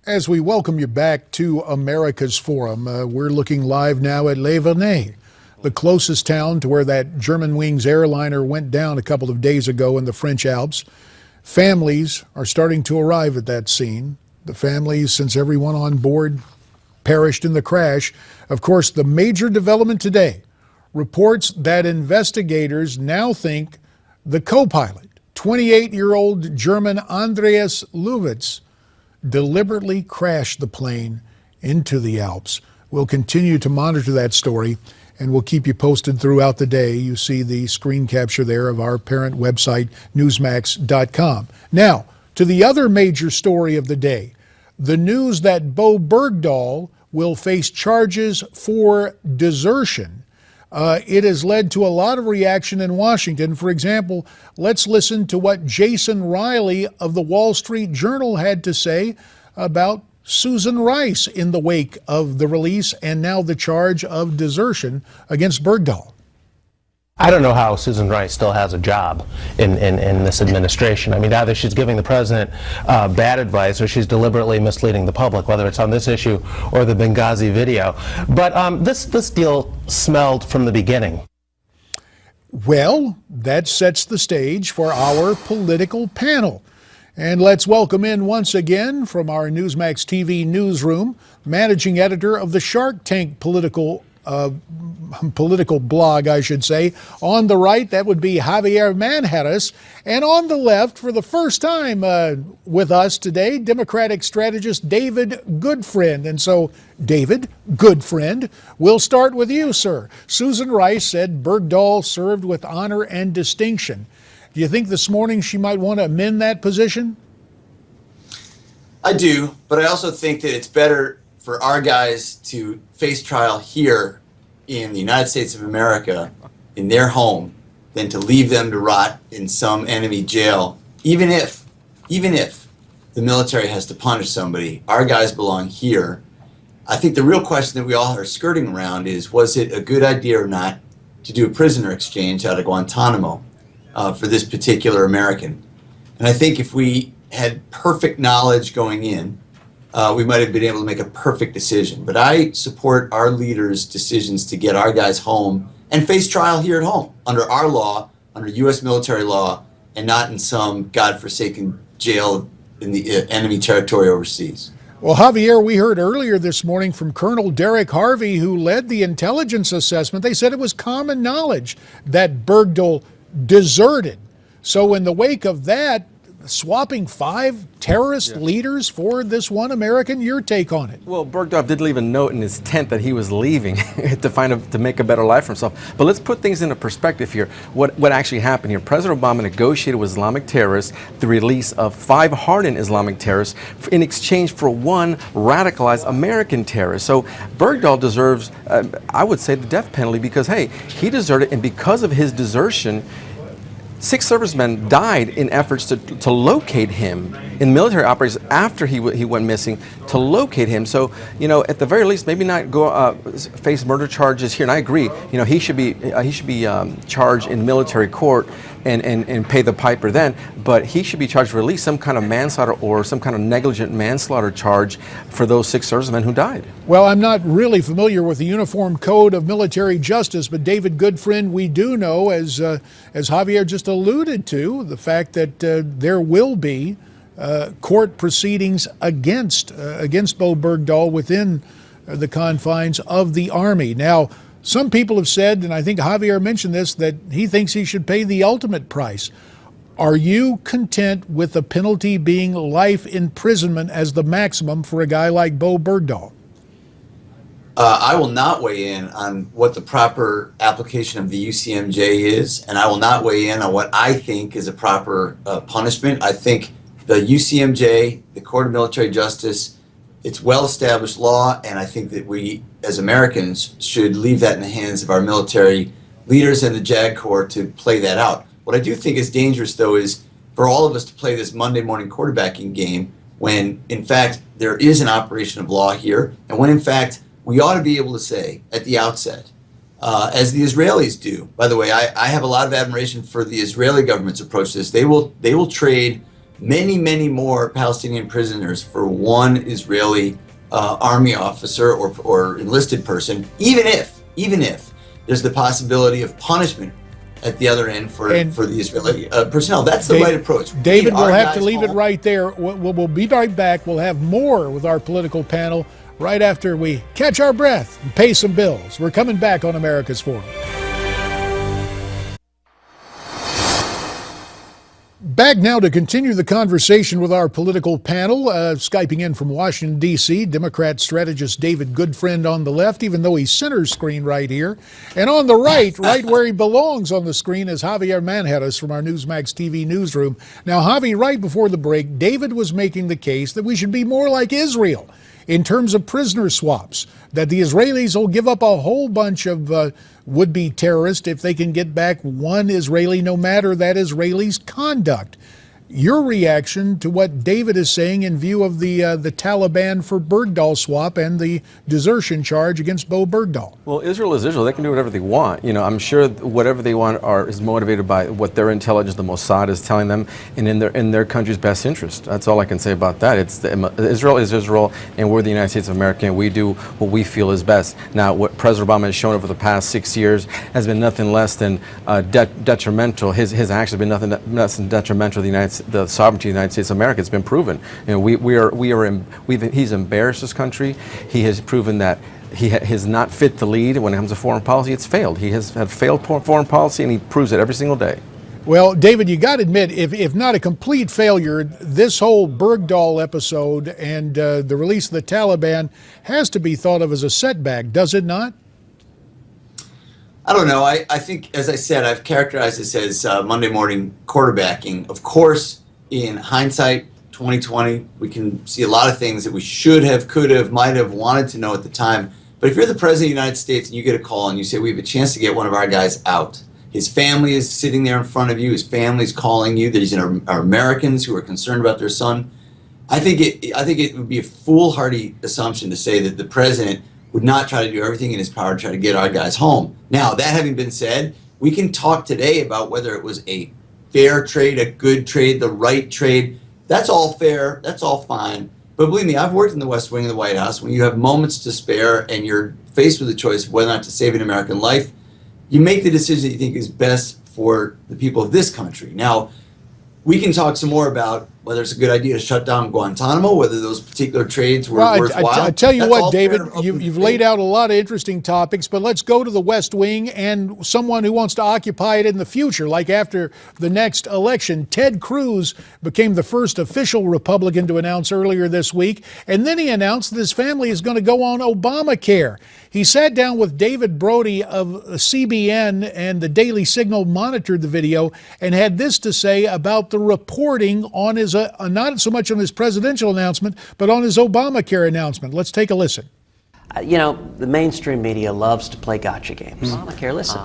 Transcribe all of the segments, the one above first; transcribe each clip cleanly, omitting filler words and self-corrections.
As we welcome you back to America's Forum, we're looking live now at Le Vernet, the closest town to where that Germanwings airliner went down a couple of days ago in the French Alps. Families are starting to arrive at that scene. The families, since everyone on board perished in the crash. Of course, the major development today reports that investigators now think the co-pilot, 28-year-old German Andreas Lewitz, deliberately crashed the plane into the Alps. We'll continue to monitor that story, and we'll keep you posted throughout the day. You see the screen capture there of our parent website, newsmax.com. Now, to the other major story of the day, the news that Bergdahl will face charges for desertion. It has led to a lot of reaction in Washington. For example, let's listen to what Jason Riley of the Wall Street Journal had to say about Susan Rice in the wake of the release and now the charge of desertion against Bergdahl. I don't know how Susan Rice still has a job in this administration. I mean, either she's giving the president bad advice or she's deliberately misleading the public, whether it's on this issue or the Benghazi video. But this deal smelled from the beginning. Well, that sets the stage for our political panel. And let's welcome in once again from our Newsmax TV newsroom, managing editor of the Shark Tank political blog, I should say. On the right, that would be Javier Manjarres. And on the left, for the first time with us today, Democratic strategist David Goodfriend. And so, David Goodfriend, we'll start with you, sir. Susan Rice said Bergdahl served with honor and distinction. Do you think this morning she might want to amend that position? I do, but I also think that it's better for our guys to face trial here in the United States of America, in their home, than to leave them to rot in some enemy jail. Even if the military has to punish somebody, our guys belong here. I think the real question that we all are skirting around is, was it a good idea or not to do a prisoner exchange out of Guantanamo for this particular American? And I think if we had perfect knowledge going in, we might have been able to make a perfect decision. But I support our leaders' decisions to get our guys home and face trial here at home under our law, under U.S. military law, and not in some godforsaken jail in the enemy territory overseas. Well, Javier, we heard earlier this morning from Colonel Derek Harvey, who led the intelligence assessment. They said it was common knowledge that Bergdahl deserted. So in the wake of that, swapping 5 terrorist leaders for this one American, your take on it? Well, Bergdahl did leave a note in his tent that he was leaving to make a better life for himself. But let's put things into perspective here. What actually happened here? President Obama negotiated with Islamic terrorists the release of 5 hardened Islamic terrorists in exchange for 1 radicalized American terrorist. So Bergdahl deserves, I would say, the death penalty because, hey, he deserted, and because of his desertion, 6 servicemen died in efforts to locate him in military operations after he went missing, to locate him. So, you know, at the very least, maybe not go face murder charges here. And I agree, you know, he should be charged in military court and pay the piper then. But he should be charged with at least some kind of manslaughter or some kind of negligent manslaughter charge for those 6 servicemen who died. Well, I'm not really familiar with the Uniform Code of Military Justice, but David Goodfriend, we do know, as Javier just alluded to, the fact that there will be court proceedings against Bo Bergdahl within the confines of the Army. Now, some people have said, and I think Javier mentioned this, that he thinks he should pay the ultimate price. Are you content with the penalty being life imprisonment as the maximum for a guy like Bo Bergdahl? I will not weigh in on what the proper application of the UCMJ is, and I will not weigh in on what I think is a proper punishment. I think the UCMJ, the Court of Military Justice, it's well-established law, and I think that we, as Americans, should leave that in the hands of our military leaders and the JAG Corps to play that out. What I do think is dangerous, though, is for all of us to play this Monday morning quarterbacking game when, in fact, there is an operation of law here, and when, in fact, we ought to be able to say at the outset, as the Israelis do. By the way, I have a lot of admiration for the Israeli government's approach to this. They will trade many, many more Palestinian prisoners for one Israeli army officer or enlisted person, even if there's the possibility of punishment at the other end for the Israeli personnel. That's the right approach. David, we'll have to leave it right there. We'll be right back. We'll have more with our political panel right after we catch our breath and pay some bills. We're coming back on America's Forum. Back now to continue the conversation with our political panel. Skyping in from Washington, D.C., Democrat strategist David Goodfriend on the left, even though he's center screen right here. And on the right, right where he belongs on the screen, is Javier Manjarres from our Newsmax TV newsroom. Now, Javi, right before the break, David was making the case that we should be more like Israel in terms of prisoner swaps, that the Israelis will give up a whole bunch of would-be terrorists if they can get back one Israeli, no matter that Israeli's conduct. Your reaction to what David is saying in view of the Taliban for Bergdahl swap and the desertion charge against Bergdahl? Well, Israel is Israel. They can do whatever they want. You know, I'm sure whatever they want is motivated by what their intelligence, the Mossad, is telling them, and in their country's best interest. That's all I can say about that. Israel is Israel, and we're the United States of America, and we do what we feel is best. Now, what President Obama has shown over the past 6 years has been nothing less than detrimental. His actions have been nothing less than detrimental to the sovereignty of the United States of America. It's been proven. You know, he's embarrassed this country. He has proven that he is not fit to lead when it comes to foreign policy. It's failed. He has had failed foreign policy, and he proves it every single day. Well, David, you got to admit, if not a complete failure, this whole Bergdahl episode and the release of the Taliban has to be thought of as a setback, does it not? I don't know. I think, as I said, I've characterized this as Monday morning quarterbacking. Of course, in hindsight, 2020, we can see a lot of things that we should have, could have, might have wanted to know at the time. But if you're the President of the United States and you get a call and you say, we have a chance to get one of our guys out, his family is sitting there in front of you, his family's calling you, these are Americans who are concerned about their son, I think it would be a foolhardy assumption to say that the President would not try to do everything in his power to try to get our guys home. Now, that having been said, we can talk today about whether it was a fair trade, a good trade, the right trade. That's all fair. That's all fine. But believe me, I've worked in the West Wing of the White House. When you have moments to spare and you're faced with a choice of whether or not to save an American life, you make the decision that you think is best for the people of this country. Now, we can talk some more about whether it's a good idea to shut down Guantanamo, whether those particular trades were worthwhile. I tell you what, David, you've laid out a lot of interesting topics, but let's go to the West Wing and someone who wants to occupy it in the future, like after the next election. Ted Cruz became the first official Republican to announce earlier this week, and then he announced that his family is going to go on Obamacare. He sat down with David Brody of CBN, and the Daily Signal monitored the video and had this to say about the reporting on his, not so much on his presidential announcement, but on his Obamacare announcement. Let's take a listen. You know, the mainstream media loves to play gotcha games. Obamacare, listen,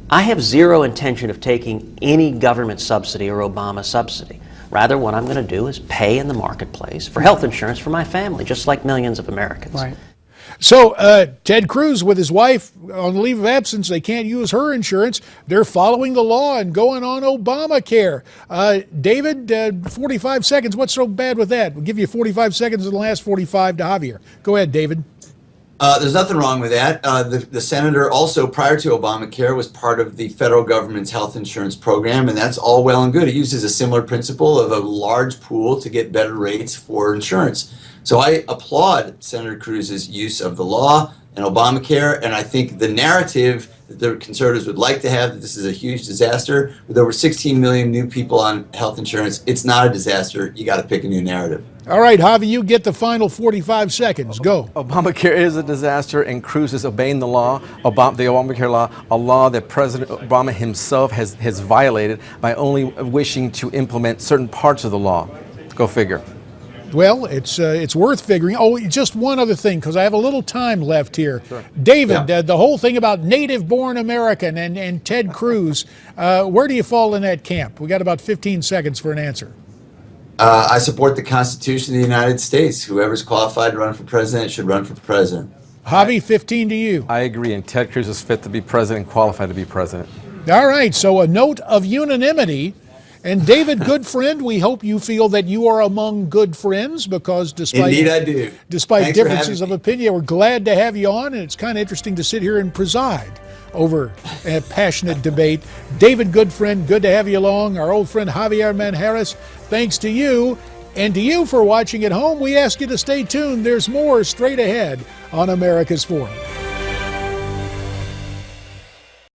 I have zero intention of taking any government subsidy or Obama subsidy. Rather, what I'm going to do is pay in the marketplace for health insurance for my family, just like millions of Americans. Right. So Ted Cruz with his wife on leave of absence, they can't use her insurance. They're following the law and going on Obamacare. David, 45 seconds. What's so bad with that? We'll give you 45 seconds in the last 45 to Javier. Go ahead, David. There's nothing wrong with that. The senator also, prior to Obamacare, was part of the federal government's health insurance program, and that's all well and good. It uses a similar principle of a large pool to get better rates for insurance. So I applaud Senator Cruz's use of the law and Obamacare, and I think the narrative that the conservatives would like to have, that this is a huge disaster, with over 16 million new people on health insurance, it's not a disaster. You got to pick a new narrative. All right, Javi, you get the final 45 seconds. Go. Obamacare is a disaster, and Cruz is obeying the law, the Obamacare law, a law that President Obama himself has violated by only wishing to implement certain parts of the law. Go figure. Well, it's worth figuring. Oh, just one other thing, because I have a little time left here. Sure. David, the whole thing about native-born American and Ted Cruz, where do you fall in that camp? We got about 15 seconds for an answer. I support the Constitution of the United States. Whoever's qualified to run for president should run for president. Javi, 15 to you. I agree, and Ted Cruz is fit to be president, qualified to be president. All right, so a note of unanimity. And David Goodfriend, we hope you feel that you are among good friends, because Indeed, I do. despite Thanks for differences of having me. opinion, we're glad to have you on, and it's kind of interesting to sit here and preside over a passionate debate. David Goodfriend, good to have you along. Our old friend Javier Manjarres, thanks to you. And to you for watching at home, we ask you to stay tuned. There's more straight ahead on America's Forum.